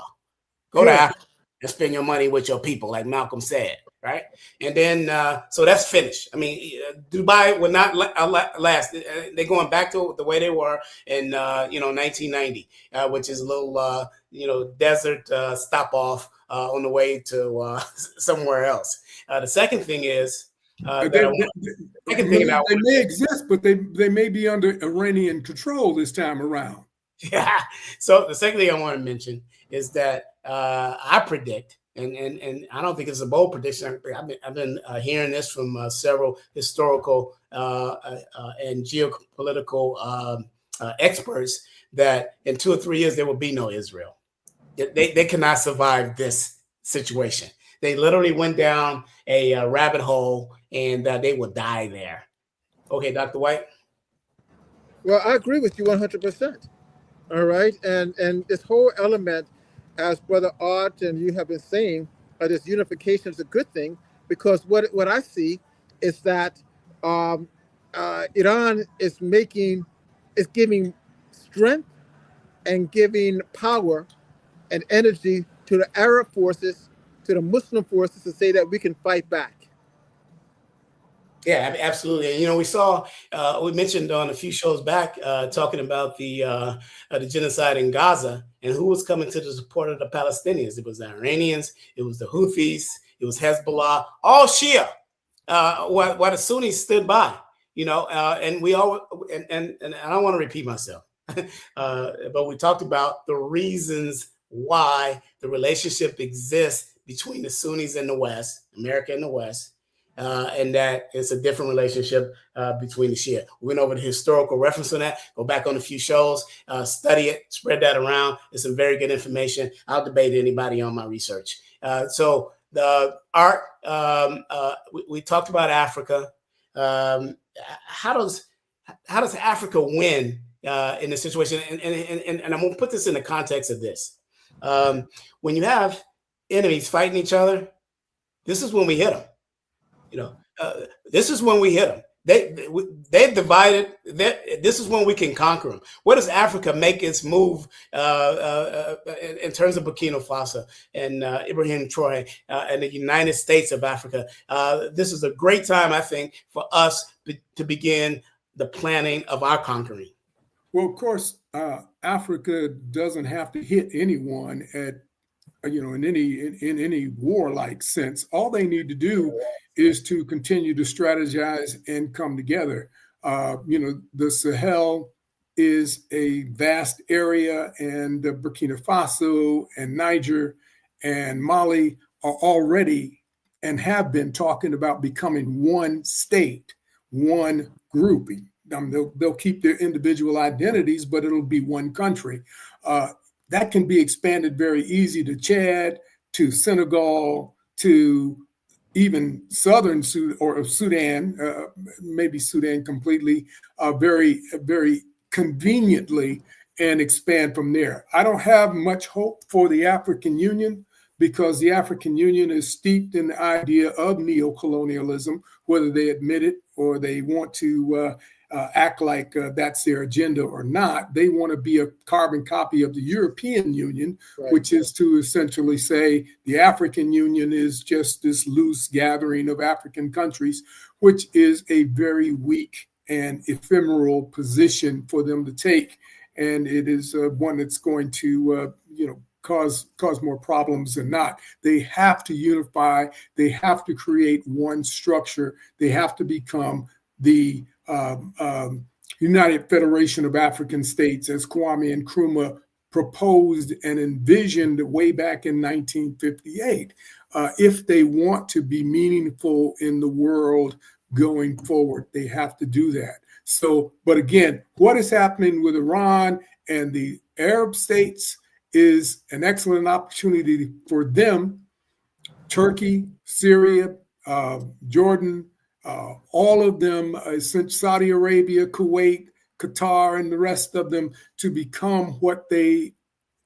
Speaker 1: Go to
Speaker 2: Good.
Speaker 1: Africa and spend your money with your people, like Malcolm said, right? And then, so that's finished. I mean, Dubai will not last. They're going back to the way they were in, 1990, which is a little, desert stop off on the way to somewhere else. The second thing is
Speaker 3: They,
Speaker 1: that I
Speaker 3: they,
Speaker 1: want. Second thing that I
Speaker 3: they
Speaker 1: want.
Speaker 3: may exist, but they may be under Iranian control this time around.
Speaker 1: Yeah. So the second thing I want to mention is that I predict, and I don't think it's a bold prediction. I've been hearing this from several historical and geopolitical experts that in 2 or 3 years there will be no Israel. They cannot survive this situation. They literally went down a rabbit hole, and they will die there. Okay, Dr. White.
Speaker 2: Well, I agree with you 100%. All right, and this whole element, as Brother Art and you have been saying, this unification is a good thing, because what I see is that Iran is giving strength and giving power and energy to the Arab forces, to the Muslim forces, to say that we can fight back.
Speaker 1: Yeah, absolutely. And we saw, we mentioned on a few shows back, talking about the genocide in Gaza and who was coming to the support of the Palestinians. It was the Iranians, it was the Houthis, it was Hezbollah, all Shia. While the Sunnis stood by, and we all, and I don't want to repeat myself, but we talked about the reasons why the relationship exists between the Sunnis and the West, America and the West. And that it's a different relationship between the Shia. We went over the historical reference on that. Go back on a few shows, study it, spread that around. It's some very good information. I'll debate anybody on my research. So the art, we talked about Africa. How does Africa win in this situation? And I'm going to put this in the context of this. When you have enemies fighting each other, this is when we hit them. This is when we hit them. They've divided. This is when we can conquer them. Where does Africa make its move in terms of Burkina Faso and Ibrahim Traoré and the United States of Africa? This is a great time, I think, for us to begin the planning of our conquering.
Speaker 3: Well, of course, Africa doesn't have to hit anyone in any warlike sense. All they need to do is to continue to strategize and come together. The Sahel is a vast area, and Burkina Faso and Niger and Mali are already and have been talking about becoming one state, one grouping. They'll keep their individual identities, but it'll be one country. That can be expanded very easy to Chad, to Senegal, to even southern Sudan, maybe Sudan completely, very, very conveniently, and expand from there. I don't have much hope for the African Union because the African Union is steeped in the idea of neocolonialism, whether they admit it or they want to act like that's their agenda or not. They want to be a carbon copy of the European Union, right, which is to essentially say the African Union is just this loose gathering of African countries, which is a very weak and ephemeral position for them to take. And it is one that's going to, cause more problems than not. They have to unify. They have to create one structure. They have to become the United Federation of African States, as Kwame Nkrumah proposed and envisioned way back in 1958, if they want to be meaningful in the world going forward. They have to do that. So, but again, what is happening with Iran and the Arab states is an excellent opportunity for them. Turkey, Syria, Jordan, all of them, Saudi Arabia, Kuwait, Qatar, and the rest of them, to become what they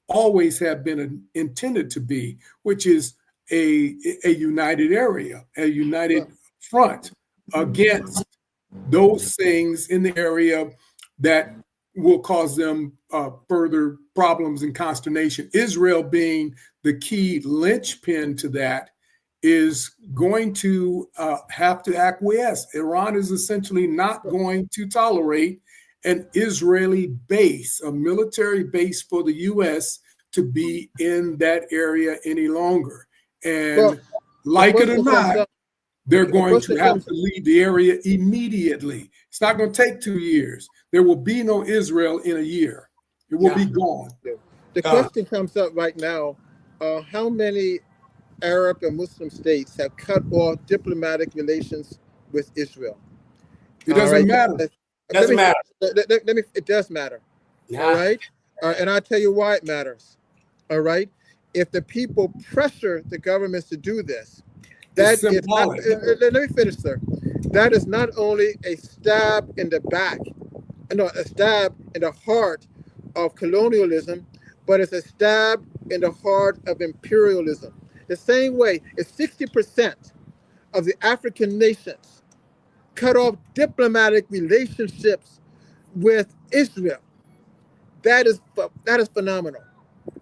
Speaker 3: always have been intended to be, which is a united area, a united front against those things in the area that will cause them further problems and consternation. Israel being the key linchpin to that is going to have to acquiesce. Iran is essentially not going to tolerate an Israeli base, a military base for the U.S. to be in that area any longer. And like it or not, they're going to have to leave the area immediately. It's not going to take 2 years. There will be no Israel in a year. It will be gone.
Speaker 2: The question comes up right now, how many Arab and Muslim states have cut off diplomatic relations with Israel?
Speaker 3: It doesn't matter.
Speaker 1: It doesn't matter.
Speaker 2: It does matter. Yeah. All right? And I'll tell you why it matters. All right? If the people pressure the governments to do this, that is not, let me finish, sir. That is not only a stab in the back, no, a stab in the heart of colonialism, but it's a stab in the heart of imperialism. The same way, if 60% of the African nations cut off diplomatic relationships with Israel, that is phenomenal.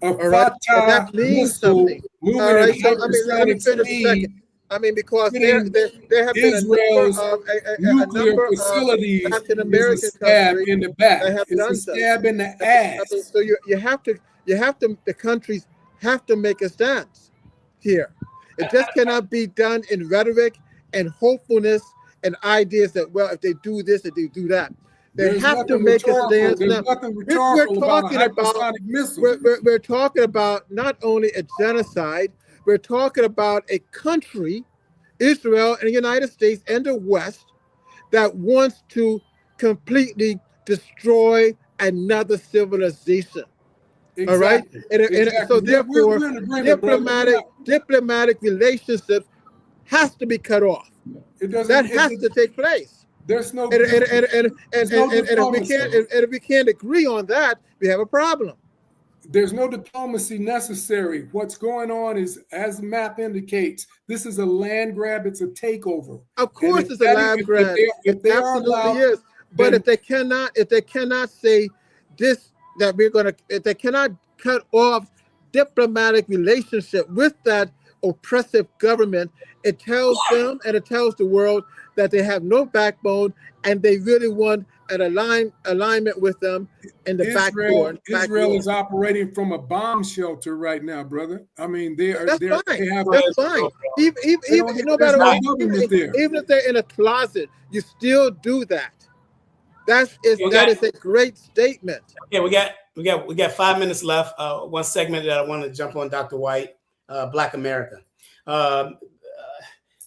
Speaker 3: All right, and that means something.
Speaker 2: All right, so let me finish a second. Because there have been a number of Latin American countries
Speaker 3: in the back.
Speaker 2: that have done
Speaker 3: so. Stab in the ass.
Speaker 2: So the countries have to make a stance here. It just cannot be done in rhetoric and hopefulness and ideas that, well, if they do this, if they do that. They have to make a stance. Now, we're talking about not only a genocide, we're talking about a country, Israel and the United States and the West, that wants to completely destroy another civilization. Exactly. All right? And so therefore, diplomatic relationships has to be cut off. That has to take place.
Speaker 3: There's no
Speaker 2: and if we can't agree on that, we have a problem.
Speaker 3: There's no diplomacy necessary. What's going on is, as the map indicates, this is a land grab. It's a takeover.
Speaker 2: Of course, it's a land grab. It absolutely is. But if they cannot say this, if they cannot cut off diplomatic relationship with that oppressive government, it tells them and it tells the world that they have no backbone and they really want an alignment with them in the back door.
Speaker 3: Israel is operating from a bomb shelter right now, brother. I mean,
Speaker 2: that's fine. Even no matter what, even if they're in a closet, you still do that. That is a great statement.
Speaker 1: Okay, we got 5 minutes left. One segment that I want to jump on, Dr. White, Black America.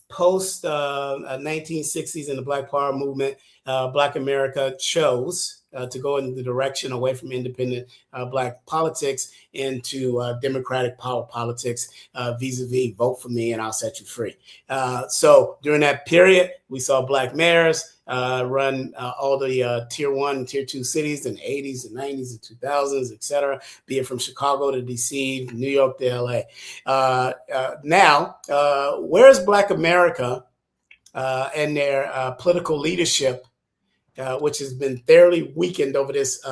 Speaker 1: Post 1960s and the Black Power movement, Black America chose to go in the direction away from independent Black politics into democratic power politics, vis-a-vis vote for me and I'll set you free. So during that period, we saw Black mayors run all the tier 1 and tier 2 cities in the 80s and 90s and 2000s, et cetera, be it from Chicago to DC, New York to LA. Now, where's Black America and their political leadership, which has been thoroughly weakened over this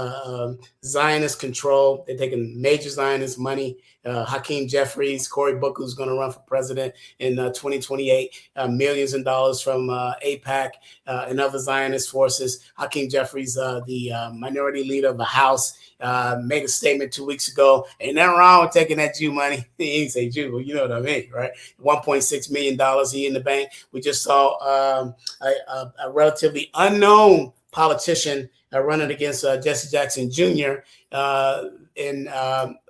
Speaker 1: Zionist control? They're taking major Zionist money. Hakeem Jeffries, Cory Booker, who's going to run for president in 2028, millions of dollars from AIPAC and other Zionist forces. Hakeem Jeffries, the minority leader of the House, made a statement 2 weeks ago. Ain't nothing wrong with taking that Jew money. He ain't say Jew, but you know what I mean, right? $1.6 million he in the bank. We just saw a relatively unknown politician running against Jesse Jackson Jr.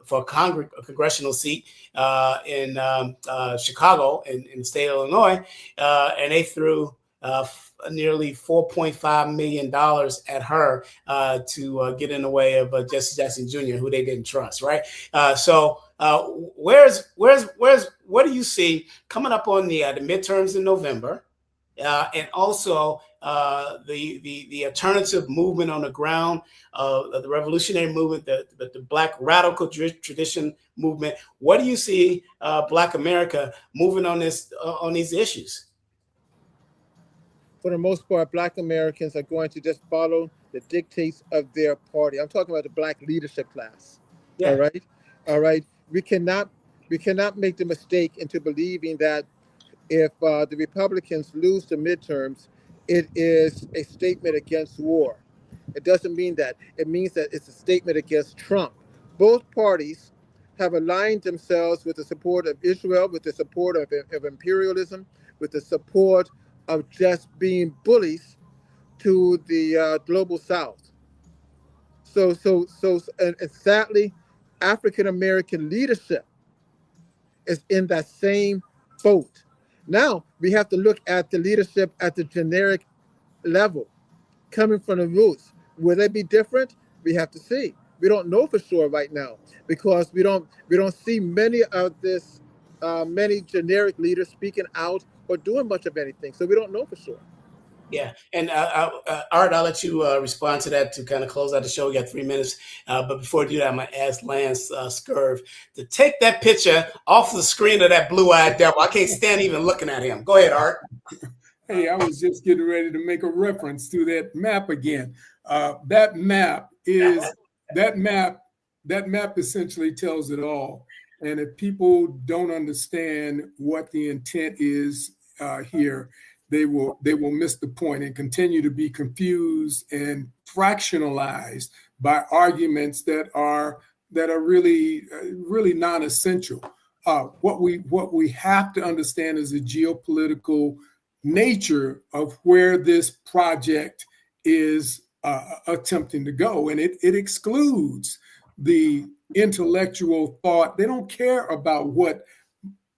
Speaker 1: For a congressional seat in Chicago in the state of Illinois, and they threw nearly $4.5 million at her to get in the way of Jesse Jackson Jr., who they didn't trust, right? So what do you see coming up on the midterms in November, and also the alternative movement on the ground, the revolutionary movement, the Black radical tradition movement? What do you see Black America moving on these issues?
Speaker 2: For the most part, Black Americans are going to just follow the dictates of their party. I'm talking about the Black leadership class. Yeah. All right. We cannot make the mistake into believing that if the Republicans lose the midterms, it is a statement against war. It doesn't mean that. It means that it's a statement against Trump. Both parties have aligned themselves with the support of Israel, with the support of imperialism, with the support of just being bullies to the global South. So sadly, African American leadership is in that same boat. Now we have to look at the leadership at the generic level, coming from the roots. Will they be different? We have to see. We don't know for sure right now because we don't see many of this many generic leaders speaking out or doing much of anything. So we don't know for sure.
Speaker 1: Yeah, and Art, I'll let you respond to that to kind of close out the show. We got 3 minutes, but before I do that, I'm gonna ask Lance Scurv to take that picture off the screen of that blue-eyed devil. I can't stand even looking at him. Go ahead, Art.
Speaker 3: Hey, I was just getting ready to make a reference to that map again. That map essentially tells it all. And if people don't understand what the intent is here, they will miss the point and continue to be confused and fractionalized by arguments that are really non-essential. What we have to understand is the geopolitical nature of where this project is attempting to go, and it excludes the intellectual thought. They don't care about what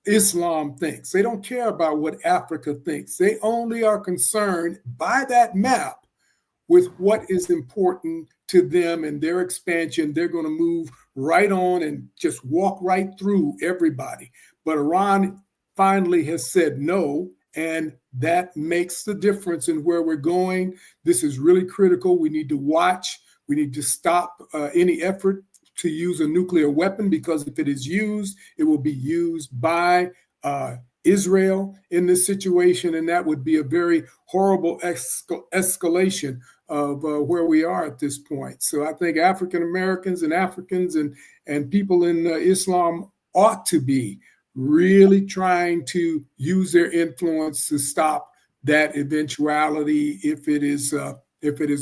Speaker 3: Islam thinks. They don't care about what Africa thinks. They only are concerned by that map with what is important to them and their expansion. They're going to move right on and just walk right through everybody. But Iran finally has said no, and that makes the difference in where we're going. This is really critical. We need to watch. We need to stop any effort to use a nuclear weapon, because if it is used, it will be used by Israel in this situation, and that would be a very horrible escalation of where we are at this point. So I think African Americans and Africans and people in Islam ought to be really trying to use their influence to stop that eventuality if it is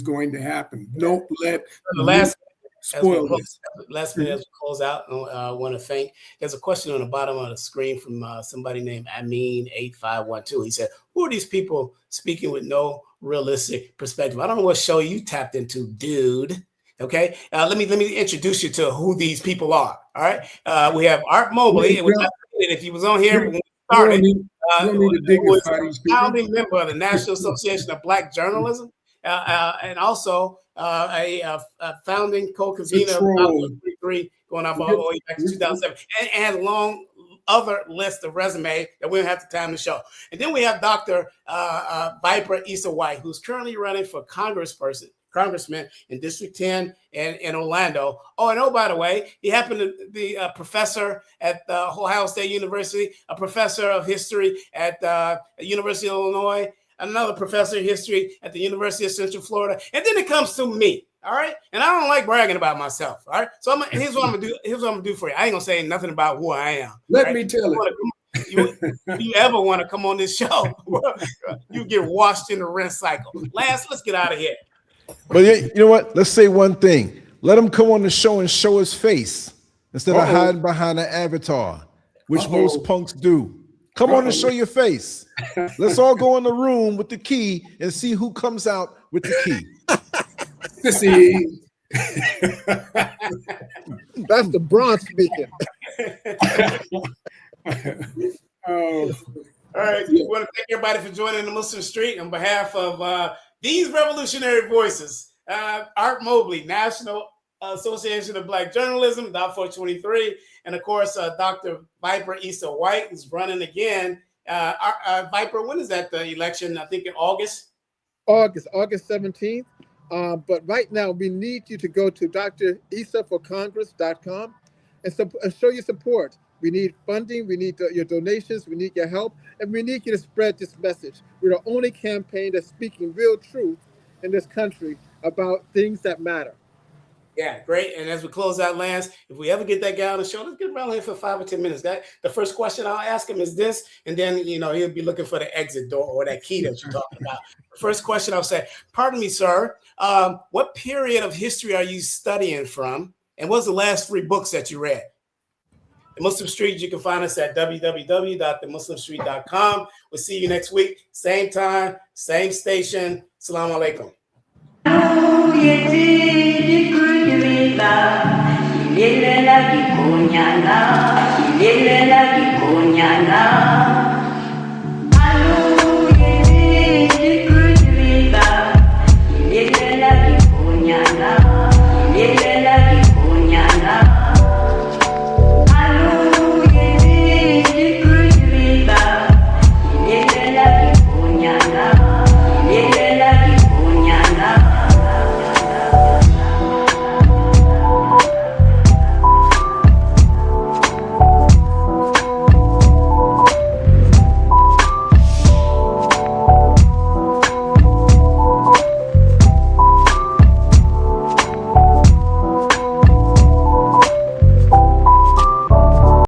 Speaker 3: going to happen. Don't let
Speaker 1: the last
Speaker 3: spoil this.
Speaker 1: Last minute as we close out, I want to thank. There's a question on the bottom of the screen from somebody named Amin8512. He said, "Who are these people speaking with no realistic perspective?" I don't know what show you tapped into, dude. Okay, let me introduce you to who these people are. All right, we have Art Mobley. If he was on here when we started, who was a founding member of the National Association of Black Journalism. and also a founding co-convener of Outlook 3 going up all the way back to 2007, and has a long other list of resume that we don't have the time to show. And then we have Dr. Viper Issa White, who's currently running for congressman in District 10 in Orlando. Oh, and by the way, he happened to be a professor at Ohio State University, a professor of history at the University of Illinois, another professor of history at the University of Central Florida. And then it comes to me. All right. And I don't like bragging about myself. All right. So here's what I'm gonna do. Here's what I'm gonna do for you. I ain't gonna say nothing about who I am.
Speaker 3: Let me tell it.
Speaker 1: If you ever want to come on this show, you get washed in the rinse cycle. Lance, let's get out of here.
Speaker 4: But you know what? Let's say one thing. Let him come on the show and show his face instead of hiding behind an avatar, which most punks do. Come on and show your face. Let's all go in the room with the key and see who comes out with the key.
Speaker 3: See.
Speaker 2: That's the Bronx speaking.
Speaker 1: All right. We want to thank everybody for joining the Muslim Street on behalf of these revolutionary voices. Art Mobley, National Association of Black Journalism, DOT 423, and of course, Dr. Viper Issa White, who's running again. Viper, when is that the election? I think in August?
Speaker 2: August 17th. But right now, we need you to go to drissaforcongress.com and show your support. We need funding, we need your donations, we need your help, and we need you to spread this message. We're the only campaign that's speaking real truth in this country about things that matter.
Speaker 1: Yeah, great. And as we close out, Lance, if we ever get that guy on the show, let's get around here for 5 or 10 minutes. The first question I'll ask him is this, and then, he'll be looking for the exit door or that key that you're talking about. The first question I'll say, pardon me, sir, what period of history are you studying from? And what's the last 3 books that you read? The Muslim Street, you can find us at www.themuslimstreet.com. We'll see you next week. Same time, same station. Assalamu alaikum.
Speaker 5: Il est là qui cogne,